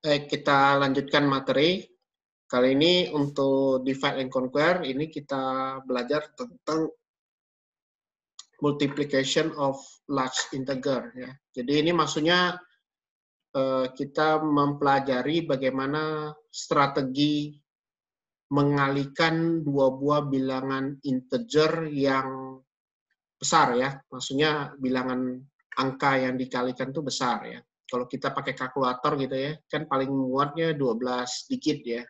Baik, kita lanjutkan materi. Kali ini untuk divide and conquer, ini kita belajar tentang multiplication of large integer. Ya. Jadi ini maksudnya kita mempelajari bagaimana strategi mengalihkan dua buah bilangan integer yang besar ya. Maksudnya bilangan angka yang dikalikan itu besar ya. Kalau kita pakai kalkulator gitu ya, kan paling muatnya 12 digit ya.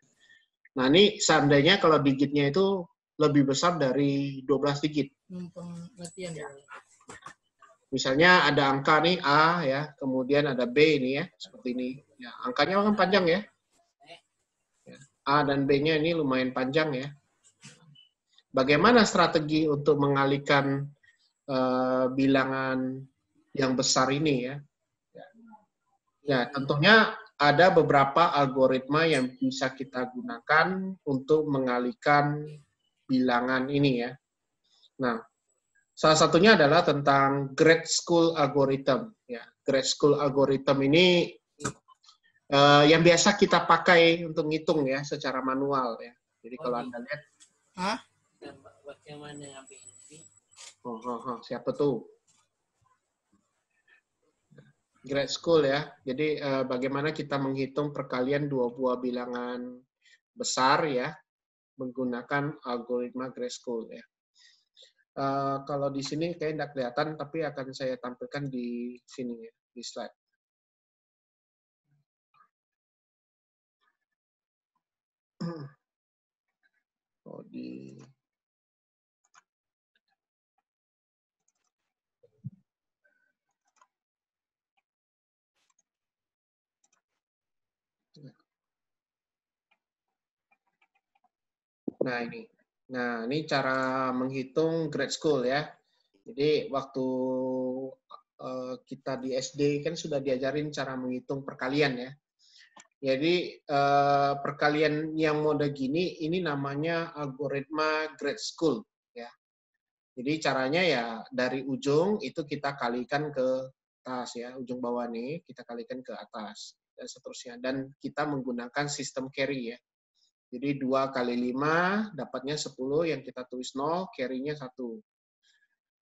Nah, ini seandainya kalau digitnya itu lebih besar dari 12 digit. Ya. Misalnya ada angka nih A ya, kemudian ada B ini ya, seperti ini. Ya, angkanya kan panjang ya. A dan B-nya ini lumayan panjang ya. Bagaimana strategi untuk mengalihkan bilangan yang besar ini ya? Ya, tentunya ada beberapa algoritma yang bisa kita gunakan untuk mengalihkan bilangan ini ya. Nah, salah satunya adalah tentang grade school algorithm. Ya, grade school algorithm ini yang biasa kita pakai untuk ngitung ya secara manual ya. Jadi kalau Anda lihat, siapa tuh? Grade school ya. Jadi bagaimana kita menghitung perkalian dua buah bilangan besar ya menggunakan algoritma grade school ya. Kalau di sini kayak tidak kelihatan, tapi akan saya tampilkan di sini ya, di slide. Oh, Nah, ini. Nah, ini cara menghitung grade school ya. Jadi, waktu kita di SD kan sudah diajarin cara menghitung perkalian ya. Jadi, perkalian yang mode gini, ini namanya algoritma grade school ya. Jadi, caranya ya dari ujung itu kita kalikan ke atas ya. Ujung bawah nih, kita kalikan ke atas dan seterusnya. Dan kita menggunakan sistem carry ya. Jadi 2 kali 5 dapatnya 10, yang kita tulis 0, carry-nya 1.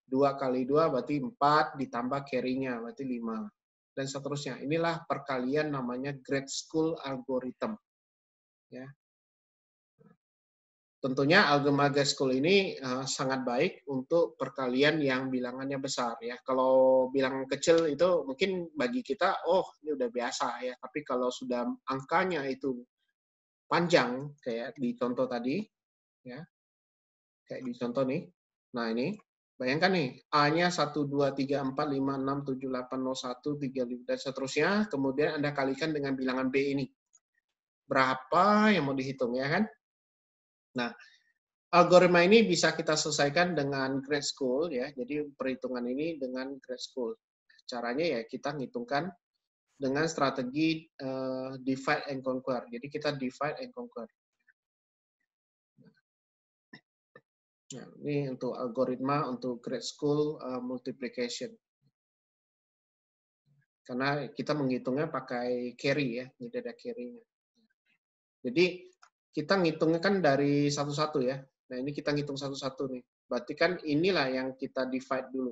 2 kali 2 berarti 4, ditambah carry-nya berarti 5. Dan seterusnya. Inilah perkalian namanya grade school algorithm. Ya. Tentunya algoritma grade school ini sangat baik untuk perkalian yang bilangannya besar. Ya. Kalau bilangan kecil itu mungkin bagi kita, oh ini udah biasa ya. Tapi kalau sudah angkanya itu panjang kayak di contoh tadi ya, kayak di contoh nih. Nah, ini bayangkan nih, A-nya 1 2 3 4 5 6 7 8 0 1 3 5 dan seterusnya, kemudian Anda kalikan dengan bilangan B ini. Berapa yang mau dihitung ya kan? Nah, algoritma ini bisa kita selesaikan dengan grade school ya. Jadi perhitungan ini dengan grade school. Caranya ya kita ngitungkan dengan strategi divide and conquer. Jadi kita divide and conquer. Nah, ini untuk algoritma untuk grade school multiplication. Karena kita menghitungnya pakai carry ya, jadi ada carry-nya. Jadi kita ngitungnya kan dari satu-satu ya. Nah, ini kita ngitung satu-satu nih. Berarti kan inilah yang kita divide dulu.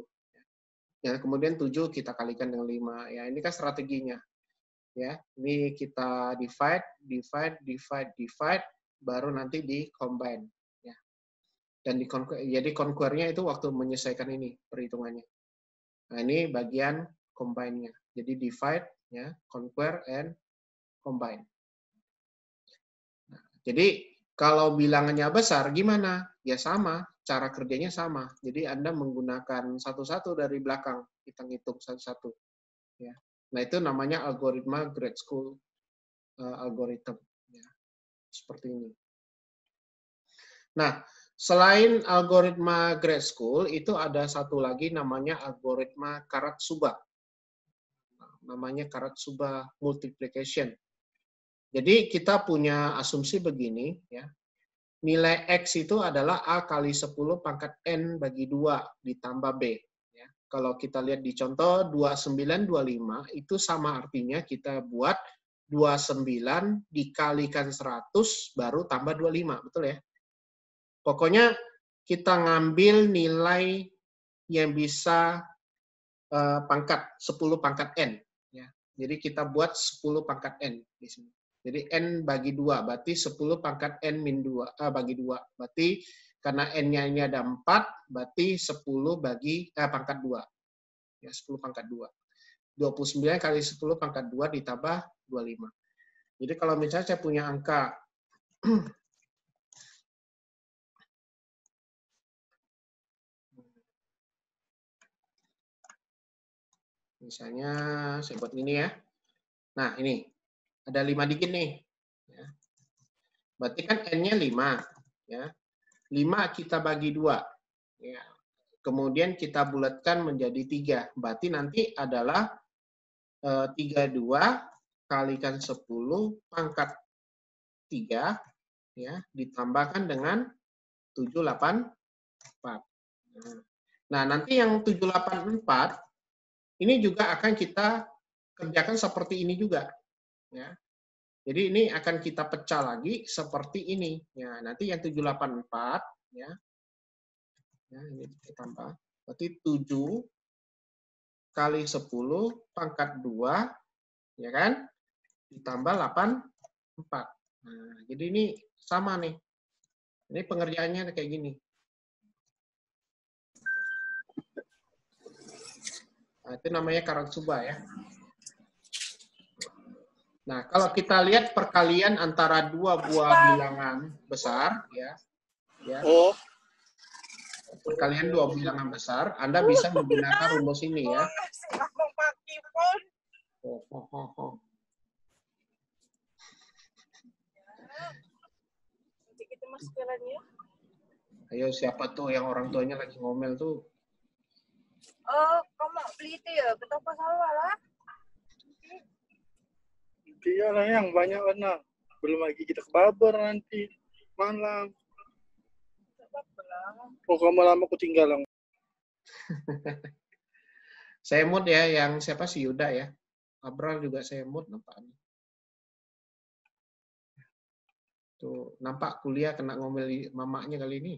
Ya, kemudian 7 kita kalikan dengan 5. Ya, ini kan strateginya. Ya, ini kita divide, baru nanti di combine. Ya. Dan jadi conquer-nya itu waktu menyelesaikan ini perhitungannya. Nah, ini bagian combine-nya. Jadi divide, ya, conquer, and combine. Nah, jadi kalau bilangannya besar, gimana? Ya sama, cara kerjanya sama. Jadi Anda menggunakan satu-satu dari belakang, kita ngitung satu-satu. Ya. Nah, itu namanya algoritma grade school algorithm. Ya. Seperti ini. Nah, selain algoritma grade school, itu ada satu lagi namanya algoritma Karatsuba. Namanya Karatsuba multiplication. Jadi kita punya asumsi begini ya. Nilai X itu adalah A kali 10 pangkat N bagi 2 ditambah B. Ya. Kalau kita lihat di contoh 2925 itu sama artinya kita buat 29 dikalikan 100 baru tambah 25, betul ya? Pokoknya kita ngambil nilai yang bisa pangkat 10 pangkat n ya. Jadi kita buat 10 pangkat n di sini. Jadi n bagi 2 berarti 10 pangkat n min 2 bagi 2. Berarti karena n-nya ini ada 4, berarti 10 bagi pangkat 2. Ya, 10 pangkat 2. 29 kali 10 pangkat 2 ditambah 25. Jadi kalau misalnya saya punya angka misalnya saya buat ini ya. Nah, ini ada 5 digit nih. Ya. Berarti kan n-nya 5. Ya. 5 kita bagi 2. Ya. Kemudian kita bulatkan menjadi 3. Berarti nanti adalah 32 kalikan 10 pangkat 3 ya, ditambahkan dengan 784. Nah, nanti yang 784 ini juga akan kita kerjakan seperti ini juga. Ya. Jadi ini akan kita pecah lagi seperti ini. Ya, nanti yang 784 ya. Ya, ini kita tambah. Berarti 7 kali 10 pangkat 2 ya kan? Ditambah 84. Nah, jadi ini sama nih. Ini pengerjaannya kayak gini. Nah, itu namanya Karotsuba ya. Nah, kalau kita lihat perkalian antara dua buah bilangan besar, ya, perkalian dua bilangan besar, Anda bisa menggunakan rumus ini ya. Ayo, siapa tuh yang orang tuanya lagi ngomel tuh? Oh, kamu beli itu ya? Betapa salah lah. Dia lah yang banyak warna. Belum lagi kita ke Baber nanti malam. Oh, kamu lama ketinggalan. Saya mood ya, yang siapa sih Yuda ya. Abrar juga saya mood nampaknya. Tuh, nampak kuliah kena ngomel mamanya kali ini.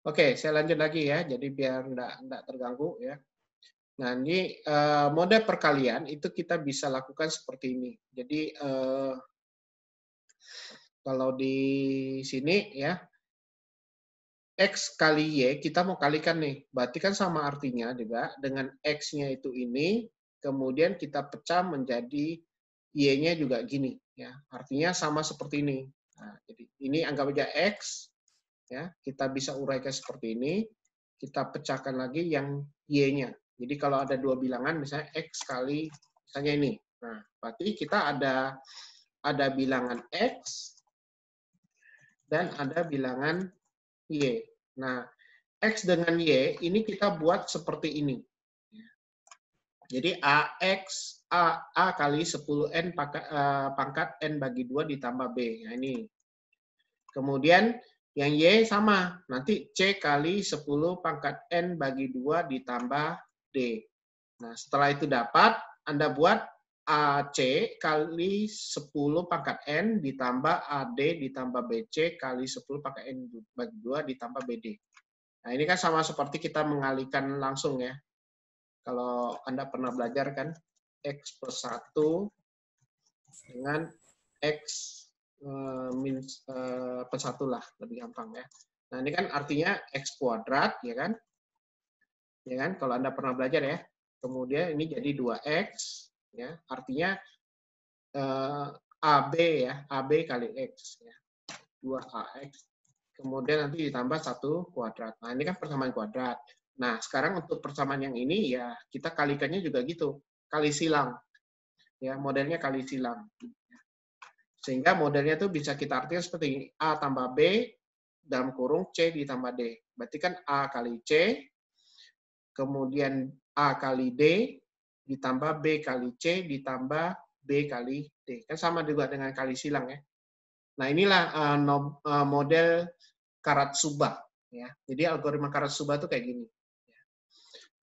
Oke, saya lanjut lagi ya, jadi biar enggak terganggu ya. Nah, ini mode perkalian itu kita bisa lakukan seperti ini. Jadi kalau di sini ya, X kali Y, kita mau kalikan nih. Berarti kan sama artinya juga, dengan X-nya itu ini, kemudian kita pecah menjadi Y-nya juga gini. Ya, artinya sama seperti ini. Nah, jadi ini anggap aja X, ya, kita bisa uraikan seperti ini, kita pecahkan lagi yang Y-nya. Jadi kalau ada dua bilangan, misalnya X kali, misalnya ini. Nah, berarti kita ada bilangan X, dan ada bilangan Y. Nah, X dengan Y, ini kita buat seperti ini. Jadi AX, A kali 10N pangkat N bagi 2 ditambah B. Nah, ini. Kemudian yang Y sama. Nanti C kali 10 pangkat N bagi 2 ditambah D. Nah, setelah itu dapat, Anda buat AC kali 10 pangkat N ditambah AD ditambah BC kali 10 pangkat N bagi 2 ditambah BD. Nah, ini kan sama seperti kita mengalihkan langsung ya. Kalau Anda pernah belajar kan, X plus 1 dengan X plus 1 lah, lebih gampang ya. Nah, ini kan artinya X kuadrat, ya kan? Ya kan, kalau Anda pernah belajar ya. Kemudian ini jadi 2X, ya. Artinya AB ya, AB kali X ya. 2AX. Kemudian nanti ditambah 1 kuadrat. Nah, ini kan persamaan kuadrat. Nah, sekarang untuk persamaan yang ini ya kita kalikannya juga gitu. Kali silang. Ya, modelnya kali silang. Sehingga modelnya tuh bisa kita artikan seperti ini. A tambah B dalam kurung C ditambah D. Berarti kan A kali C, kemudian A kali D, ditambah B kali C, ditambah B kali D. Kan sama juga dengan kali silang ya. Nah, inilah model Karotsuba. ya. Jadi algoritma Karatsuba itu kayak gini.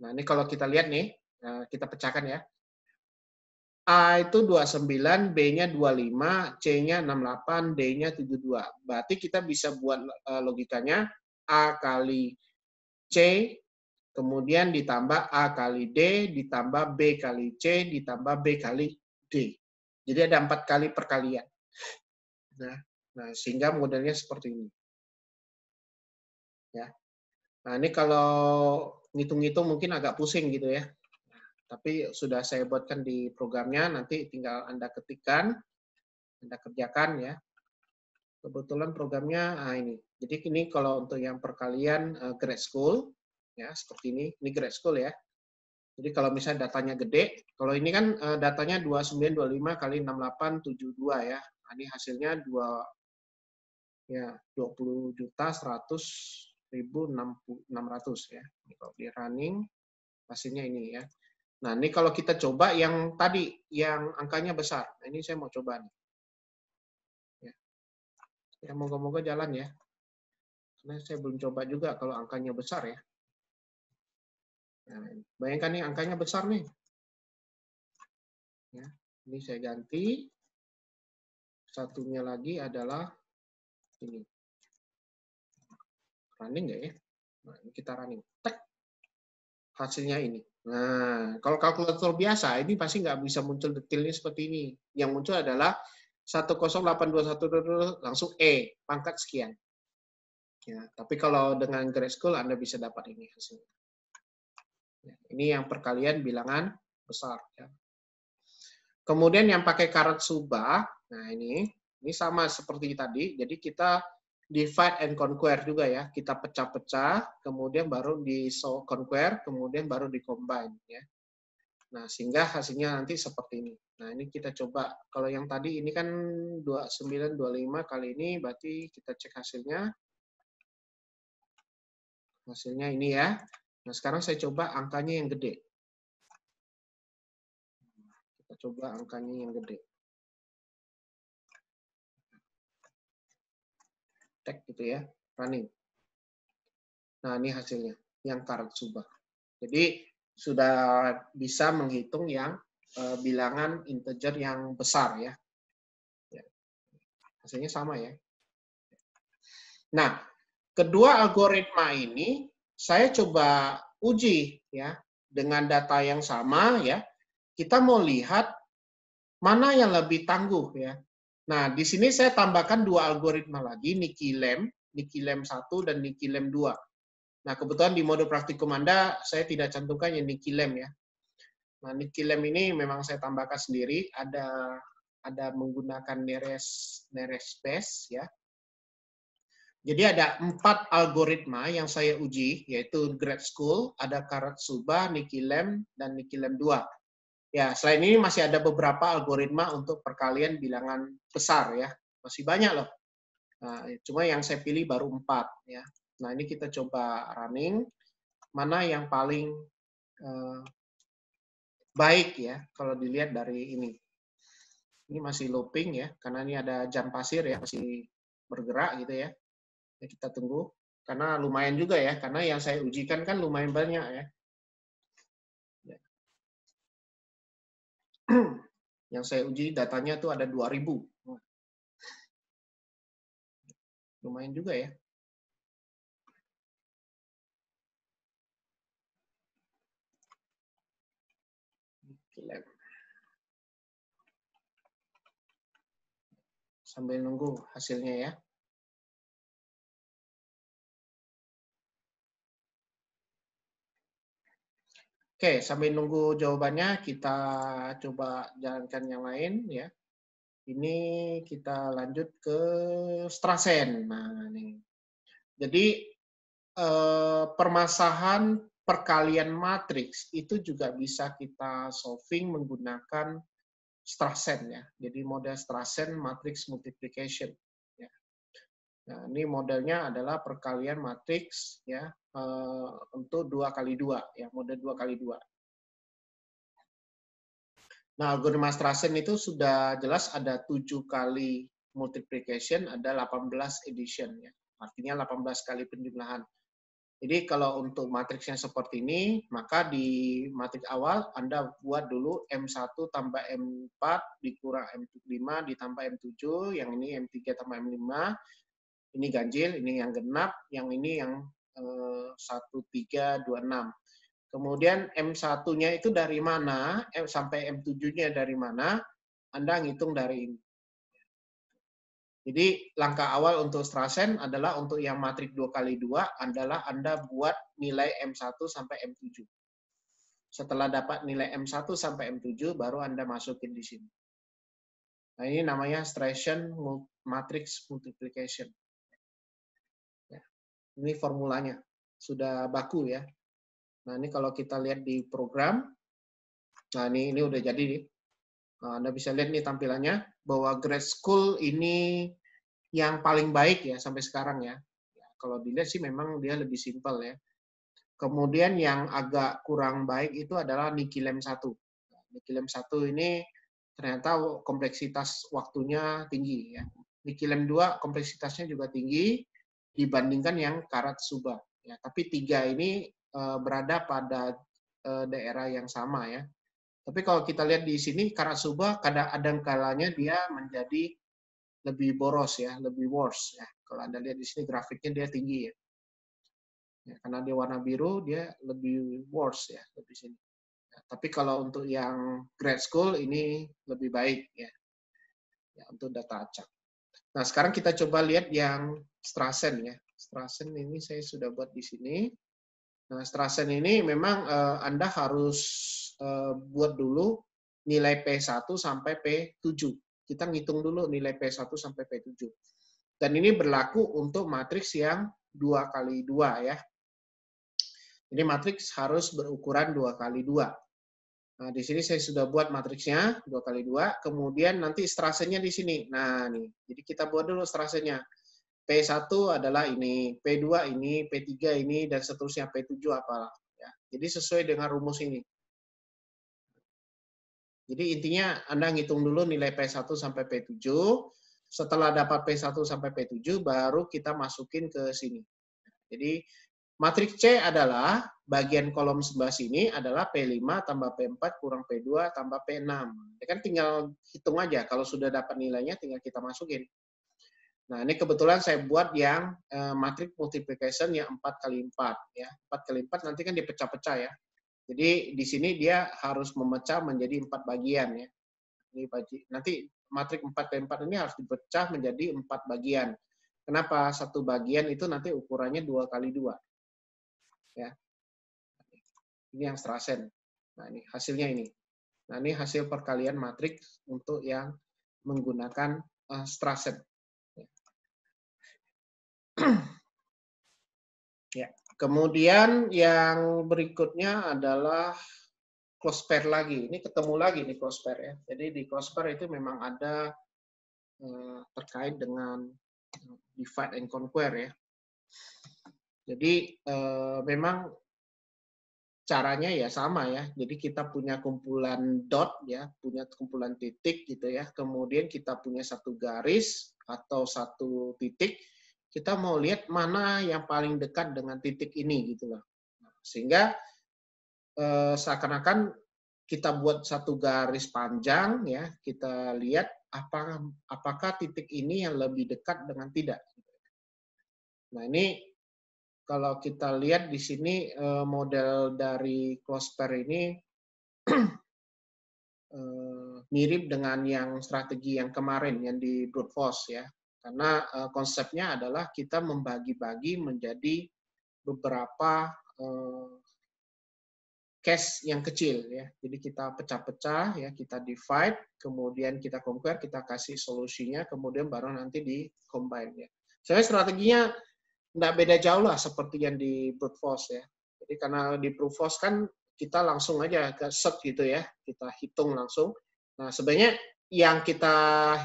Nah, ini kalau kita lihat nih, kita pecahkan ya. A itu 29, B-nya 25, C-nya 68, D-nya 72. Berarti kita bisa buat logikanya A kali C, kemudian ditambah A kali D, ditambah B kali C, ditambah B kali D. Jadi ada 4 kali perkalian. Nah, sehingga modelnya seperti ini. Ya. Nah, ini kalau ngitung-ngitung mungkin agak pusing gitu ya. Tapi sudah saya buatkan di programnya, nanti tinggal Anda ketikkan, Anda kerjakan ya. Kebetulan programnya ini. Jadi ini kalau untuk yang perkalian grade school, ya seperti ini grade school ya. Jadi kalau misalnya datanya gede, kalau ini kan datanya 2925 kali 6872 ya. Nah, ini hasilnya 20.100.600 ya. Ini kalau di running hasilnya ini ya. Nah, ini kalau kita coba yang tadi, yang angkanya besar. Nah, ini saya mau coba nih. Ya, moga-moga jalan ya. Karena saya belum coba juga kalau angkanya besar ya. Nah, bayangkan nih angkanya besar nih. Ya, ini saya ganti. Satunya lagi adalah ini. Running nggak ya? Nah, ini kita running. Tek. Hasilnya ini. Nah, kalau kalkulator biasa, ini pasti nggak bisa muncul detailnya seperti ini. Yang muncul adalah 10821 langsung E, pangkat sekian. Ya, tapi kalau dengan grade school Anda bisa dapat ini hasilnya. Ya, ini yang perkalian bilangan besar. Ya. Kemudian yang pakai Karatsuba, nah ini sama seperti tadi. Jadi kita divide and conquer juga ya. Kita pecah-pecah, kemudian baru di conquer, kemudian baru di combine ya. Nah, sehingga hasilnya nanti seperti ini. Nah, ini kita coba. Kalau yang tadi ini kan 2925 kali ini, berarti kita cek hasilnya. Hasilnya ini ya. Nah, sekarang saya coba angkanya yang gede. Kita coba angkanya yang gede. Tek gitu ya, running. Nah, ini hasilnya, yang Karatsuba. Jadi, sudah bisa menghitung yang bilangan integer yang besar ya. Hasilnya sama ya. Nah, kedua algoritma ini saya coba uji ya dengan data yang sama ya. Kita mau lihat mana yang lebih tangguh ya. Nah, di sini saya tambahkan dua algoritma lagi, Nikilem 1 dan Nikilem 2. Nah, kebetulan di mode praktikum Anda saya tidak cantumkan yang Nikilem ya. Nah, Nikilem ini memang saya tambahkan sendiri, ada menggunakan nearest best ya. Jadi ada 4 algoritma yang saya uji, yaitu grade school, ada Karatsuba, Nikilem, dan Nikilem 2. Ya, selain ini masih ada beberapa algoritma untuk perkalian bilangan besar ya. Masih banyak loh. Nah, cuma yang saya pilih baru 4 ya. Nah, ini kita coba running. Mana yang paling baik ya kalau dilihat dari ini. Ini masih looping ya, karena ini ada jam pasir ya, masih bergerak gitu ya. Ya, kita tunggu karena lumayan juga ya, karena yang saya ujikan kan lumayan banyak ya. Yang saya uji datanya tuh ada 2000. Lumayan juga ya. Sambil nunggu hasilnya ya. Oke, sambil nunggu jawabannya, kita coba jalankan yang lain ya. Ini kita lanjut ke Strassen. Nah, nih. Jadi permasalahan perkalian matriks itu juga bisa kita solving menggunakan Strassen ya. Jadi model Strassen matrix multiplication. Ya. Nah, ini modelnya adalah perkalian matriks ya untuk 2x2 ya, model 2x2. Nah, algoritma Strassen itu sudah jelas ada 7 kali multiplication, ada 18 addition ya. Artinya 18 kali penjumlahan. Jadi kalau untuk matriksnya seperti ini, maka di matriks awal Anda buat dulu M1 tambah M4 dikurang M5 ditambah M7, yang ini M3 tambah M5, ini ganjil, ini yang genap, yang ini yang 1, 3, 2, 6. Kemudian M1-nya itu dari mana, sampai M7-nya dari mana, Anda ngitung dari ini. Jadi langkah awal untuk Strassen adalah untuk yang matrik 2x2 adalah Anda buat nilai M1 sampai M7. Setelah dapat nilai M1 sampai M7, baru Anda masukin di sini. Nah, ini namanya Strassen matrix multiplication. Ya, ini formulanya. Sudah baku ya. Nah, ini kalau kita lihat di program, nah ini udah jadi nih. Nah, Anda bisa lihat nih tampilannya, bahwa grad school ini yang paling baik ya sampai sekarang ya. Kalau dilihat sih memang dia lebih simpel ya. Kemudian yang agak kurang baik itu adalah Nikilem 1. Nikilem 1 ini ternyata kompleksitas waktunya tinggi ya. Nikilem 2 kompleksitasnya juga tinggi dibandingkan yang Karatsuba ya. Tapi 3 ini berada pada daerah yang sama ya. Tapi kalau kita lihat di sini Karatsuba kadang kalanya dia menjadi lebih boros ya, lebih worse ya. Kalau Anda lihat di sini grafiknya dia tinggi ya. Ya, karena dia warna biru dia lebih worse ya, lebih sini. Ya, tapi kalau untuk yang grad school ini lebih baik ya. Ya, untuk data acak. Nah, sekarang kita coba lihat yang Strassen ya. Strassen ini saya sudah buat di sini. Nah, Strassen ini memang Anda harus buat dulu nilai P1 sampai P7. Kita ngitung dulu nilai P1 sampai P7. Dan ini berlaku untuk matriks yang 2x2 ya. Jadi matriks harus berukuran 2x2. Nah, di sini saya sudah buat matriksnya 2x2, kemudian nanti Strassennya di sini. Nah, nih. Jadi kita buat dulu Strassennya. P1 adalah ini, P2 ini, P3 ini, dan seterusnya P7 apalah. Ya. Jadi sesuai dengan rumus ini. Jadi intinya Anda ngitung dulu nilai P1 sampai P7. Setelah dapat P1 sampai P7, baru kita masukin ke sini. Jadi matriks C adalah bagian kolom sebelah sini adalah P5 tambah P4 kurang P2 tambah P6. Ya kan tinggal hitung aja. Kalau sudah dapat nilainya tinggal kita masukin. Nah, ini kebetulan saya buat yang matriks multiplication yang 4x4 ya. 4x4 nanti kan dipecah-pecah ya. Jadi di sini dia harus memecah menjadi 4 bagian ya. Ini nanti matriks 4x4 ini harus dipecah menjadi 4 bagian. Kenapa? Satu bagian itu nanti ukurannya 2x2. Ya. Ini yang Strassen. Nah, ini hasilnya ini. Nah, ini hasil perkalian matriks untuk yang menggunakan Strassen. Ya. Kemudian yang berikutnya adalah close pair lagi. Ini ketemu lagi nih close pair ya. Jadi di close pair itu memang ada terkait dengan divide and conquer ya. Jadi memang caranya ya sama ya. Jadi kita punya kumpulan dot ya, punya kumpulan titik gitu ya. Kemudian kita punya satu garis atau satu titik. Kita mau lihat mana yang paling dekat dengan titik ini gitu loh. Sehingga seakan-akan kita buat satu garis panjang ya, kita lihat apakah titik ini yang lebih dekat dengan tidak. Nah, ini kalau kita lihat di sini model dari close pair ini mirip dengan yang strategi yang kemarin yang di brute force ya. Karena konsepnya adalah kita membagi-bagi menjadi beberapa case yang kecil ya. Jadi kita pecah-pecah ya, kita divide, kemudian kita conquer, kita kasih solusinya, kemudian baru nanti di combine ya. Sebenarnya strateginya nggak beda jauh lah seperti yang di brute force ya. Jadi karena di brute force kan kita langsung aja ke set gitu ya, kita hitung langsung. Nah, sebenarnya yang kita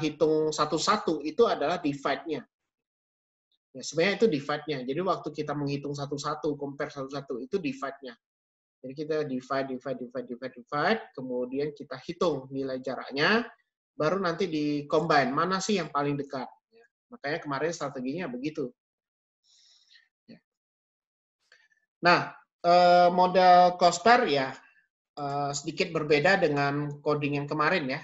hitung satu-satu itu adalah divide-nya. Ya, sebenarnya itu divide-nya. Jadi waktu kita menghitung satu-satu, compare satu-satu, itu divide-nya. Jadi kita divide, kemudian kita hitung nilai jaraknya, baru nanti di combine, mana sih yang paling dekat. Ya, makanya kemarin strateginya begitu. Ya. Nah, model Closepar ya sedikit berbeda dengan coding yang kemarin ya.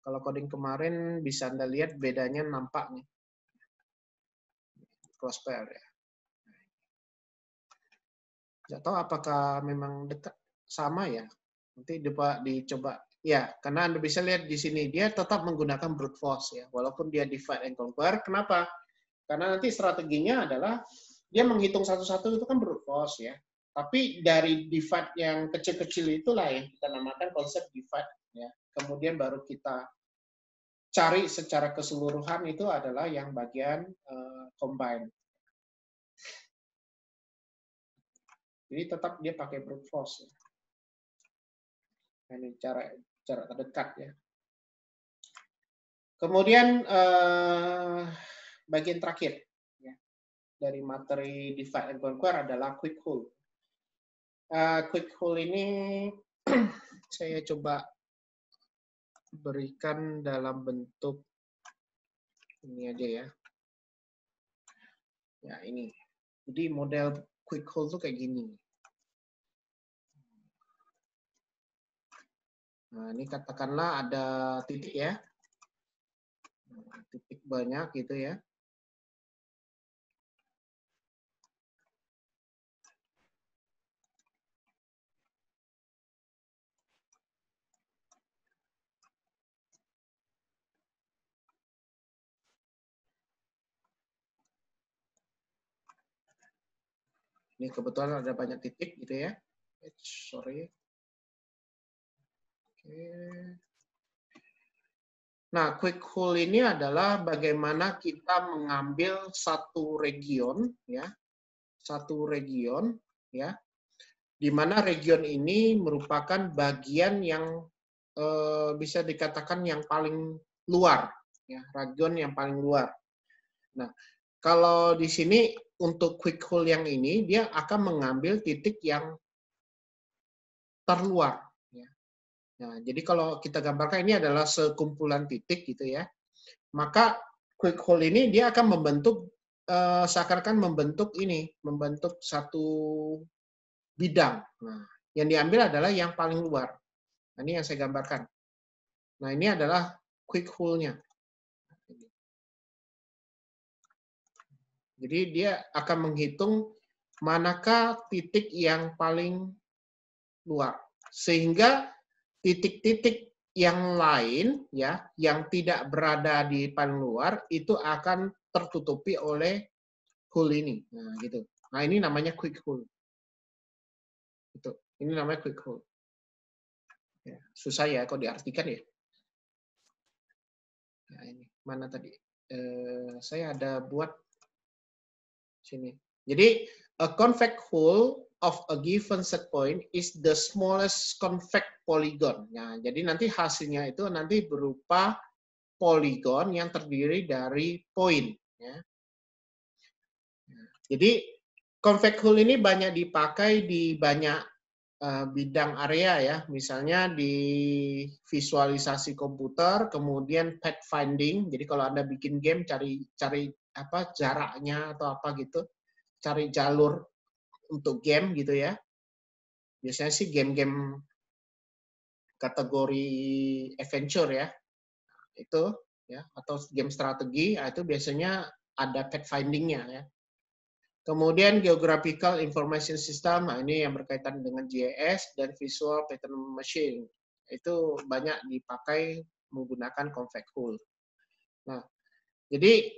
Kalau coding kemarin bisa Anda lihat bedanya nampak nih. Closepar ya. Nggak tahu apakah memang dekat sama ya. Nanti dicoba. Ya, karena Anda bisa lihat di sini dia tetap menggunakan brute force ya, walaupun dia divide and conquer. Kenapa? Karena nanti strateginya adalah dia menghitung satu-satu itu kan brute force ya. Tapi dari divide yang kecil-kecil itulah yang kita namakan konsep divide ya. Kemudian baru kita cari secara keseluruhan itu adalah yang bagian combine. Jadi tetap dia pakai brute force. Ya. Ini cara terdekat ya. Kemudian bagian terakhir ya, dari materi divide and conquer adalah quick hole. Quick hole ini saya coba berikan dalam bentuk ini aja ya. Ya ini. Jadi model quick hole tuh kayak gini. Nah ini katakanlah ada titik ya. Titik banyak gitu ya. Ini kebetulan ada banyak titik gitu ya. Sorry. Oke. Nah, quick hole ini adalah bagaimana kita mengambil satu region ya. Satu region ya. Di mana region ini merupakan bagian yang bisa dikatakan yang paling luar ya, region yang paling luar. Nah, kalau di sini untuk quick hole yang ini dia akan mengambil titik yang terluar ya. Nah, jadi kalau kita gambarkan ini adalah sekumpulan titik gitu ya. Maka quick hole ini dia akan membentuk seakan-akan membentuk satu bidang. Nah, yang diambil adalah yang paling luar. Nah, ini yang saya gambarkan. Nah, ini adalah quick hole-nya. Jadi dia akan menghitung manakah titik yang paling luar. Sehingga titik-titik yang lain ya, yang tidak berada di paling luar itu akan tertutupi oleh hole ini. Nah, gitu. Nah, ini namanya quick hole. Itu. Ini namanya quick hole. Ya, susah ya kalau diartikan ya. Nah, ini mana tadi? Saya ada buat sini. Jadi a convex hole of a given set point is the smallest convex polygon. Nah, jadi nanti hasilnya itu nanti berupa poligon yang terdiri dari poin. Ya. Jadi convex hole ini banyak dipakai di banyak bidang area ya, misalnya di visualisasi komputer, kemudian pathfinding. Jadi kalau Anda bikin game cari apa jaraknya atau apa gitu, cari jalur untuk game gitu ya. Biasanya sih game-game kategori adventure ya. Itu ya, atau game strategi, itu biasanya ada pathfinding-nya ya. Kemudian Geographical Information System, nah ini yang berkaitan dengan GIS dan Visual Pattern Machine. Itu banyak dipakai menggunakan convex hole. Nah, jadi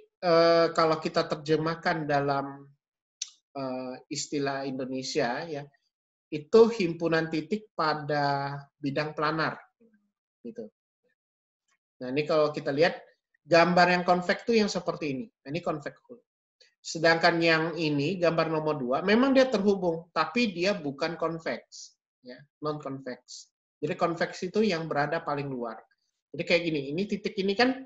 kalau kita terjemahkan dalam istilah Indonesia, ya itu himpunan titik pada bidang planar. Gitu. Nah, ini kalau kita lihat, gambar yang convex itu yang seperti ini. Nah, ini convex hole. Sedangkan yang ini, gambar nomor 2, memang dia terhubung, tapi dia bukan convex, ya, non-convex. Jadi convex itu yang berada paling luar. Jadi kayak gini, ini titik ini kan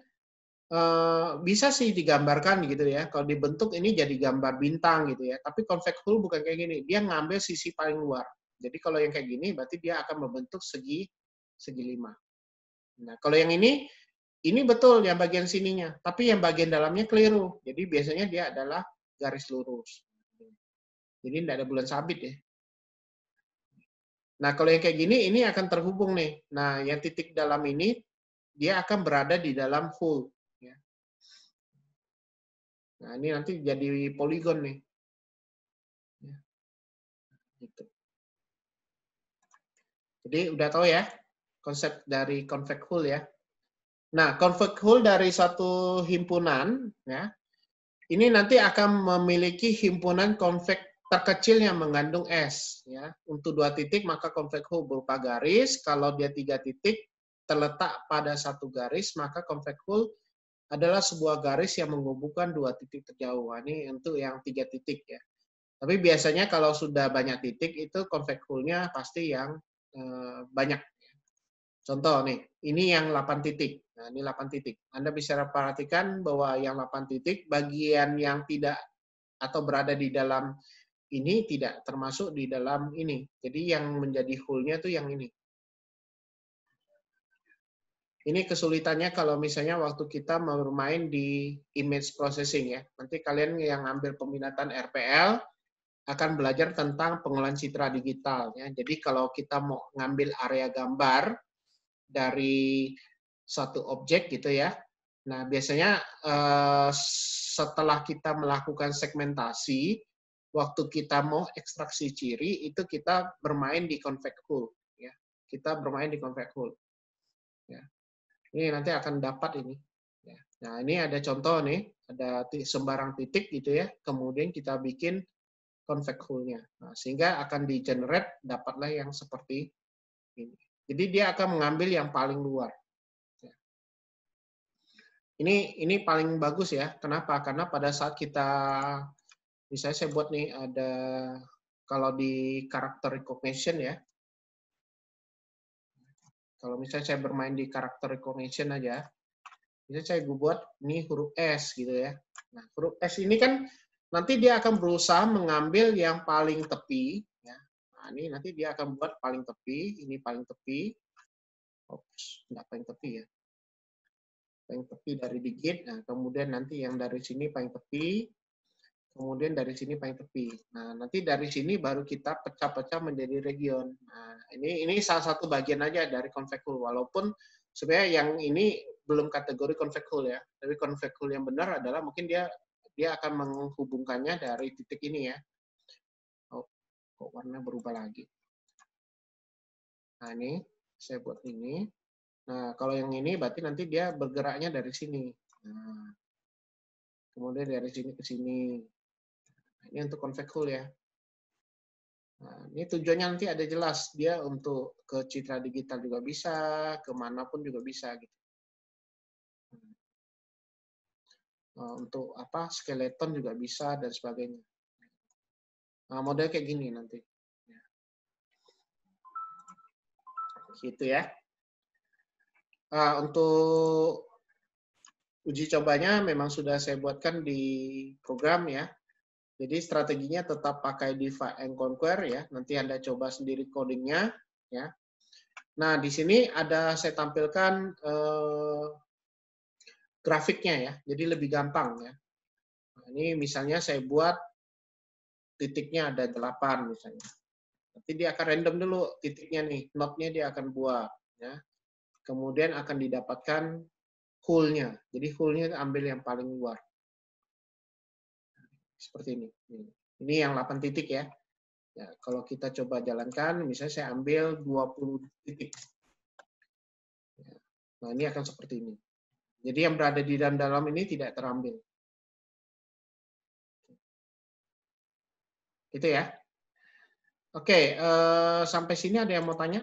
bisa sih digambarkan gitu ya. Kalau dibentuk ini jadi gambar bintang gitu ya. Tapi convex hole bukan kayak gini, dia ngambil sisi paling luar. Jadi kalau yang kayak gini, berarti dia akan membentuk segi 5. Nah, kalau yang ini betul yang bagian sininya, tapi yang bagian dalamnya keliru. Jadi biasanya dia adalah garis lurus. Jadi tidak ada bulan sabit ya. Nah, kalau yang kayak gini, ini akan terhubung nih. Nah, yang titik dalam ini, dia akan berada di dalam hole. Ya. Nah, ini nanti jadi poligon nih. Ya. Gitu. Jadi, udah tahu ya, konsep dari convex hole ya. Nah, convex hole dari satu himpunan, ya, ini nanti akan memiliki himpunan convex terkecil yang mengandung S. Ya. Untuk 2 titik, maka convex hole berupa garis. Kalau dia 3 titik, terletak pada satu garis, maka convex hole adalah sebuah garis yang menghubungkan 2 titik terjauh. Ini untuk yang 3 titik ya. Tapi biasanya kalau sudah banyak titik, itu convex hole-nya pasti yang banyak. Contoh nih, ini yang 8 titik. Nah, ini 8 titik. Anda bisa perhatikan bahwa yang 8 titik, bagian yang tidak atau berada di dalam ini tidak termasuk di dalam ini. Jadi yang menjadi hole-nya tuh yang ini. Ini kesulitannya kalau misalnya waktu kita bermain di image processing ya. Nanti kalian yang ambil peminatan RPL akan belajar tentang pengolahan citra digital ya. Jadi kalau kita mau ngambil area gambar dari satu objek gitu ya. Nah, biasanya setelah kita melakukan segmentasi, waktu kita mau ekstraksi ciri, itu kita bermain di convex hole. Ya. Kita bermain di convex hole. Ya. Ini nanti akan dapat ini. Ya. Nah, ini ada contoh nih, ada sembarang titik gitu ya, kemudian kita bikin convex hole-nya. Nah, sehingga akan di-generate, dapatlah yang seperti ini. Jadi dia akan mengambil yang paling luar. Ya. Ini paling bagus ya. Kenapa? Karena pada saat kita, misalnya saya buat nih, ada kalau di character recognition ya, kalau misalnya saya bermain di character recognition aja, misalnya saya buat ini huruf S gitu ya. Nah, huruf S ini kan nanti dia akan berusaha mengambil yang paling tepi. Ya. Nah, ini nanti dia akan buat paling tepi, ini paling tepi. Oops, nggak paling tepi ya. Paling tepi dari digit. Nah, kemudian nanti yang dari sini paling tepi. Kemudian dari sini paling tepi. Nah, nanti dari sini baru kita pecah-pecah menjadi region. Nah, ini salah satu bagian aja dari convex hole. Walaupun sebenarnya yang ini belum kategori convex hole ya. Tapi convex hole yang benar adalah mungkin dia akan menghubungkannya dari titik ini ya. Oh, kok warna berubah lagi. Nah, ini saya buat ini. Nah, kalau yang ini berarti nanti dia bergeraknya dari sini. Nah, kemudian dari sini ke sini. Ini untuk convex hole ya. Nah, ini tujuannya nanti ada jelas. Dia untuk ke citra digital juga bisa, kemanapun juga bisa. Gitu. Untuk apa skeleton juga bisa, dan sebagainya. Nah, model kayak gini nanti. Gitu ya. Untuk uji cobanya memang sudah saya buatkan di program ya. Jadi strateginya tetap pakai divide and conquer ya. Nanti Anda coba sendiri codingnya ya. Nah, di sini ada saya tampilkan grafiknya ya. Jadi lebih gampang ya. Nah, ini misalnya saya buat titiknya ada 8 misalnya. Nanti dia akan random dulu titiknya nih, node-nya dia akan buat ya. Kemudian akan didapatkan hole-nya. Jadi hole-nya ambil yang paling luar. Seperti ini. Ini yang 8 titik ya. Ya, kalau kita coba jalankan, misalnya saya ambil 20 titik. Nah, ini akan seperti ini. Jadi yang berada di dalam ini tidak terambil. Itu ya. Oke, sampai sini ada yang mau tanya?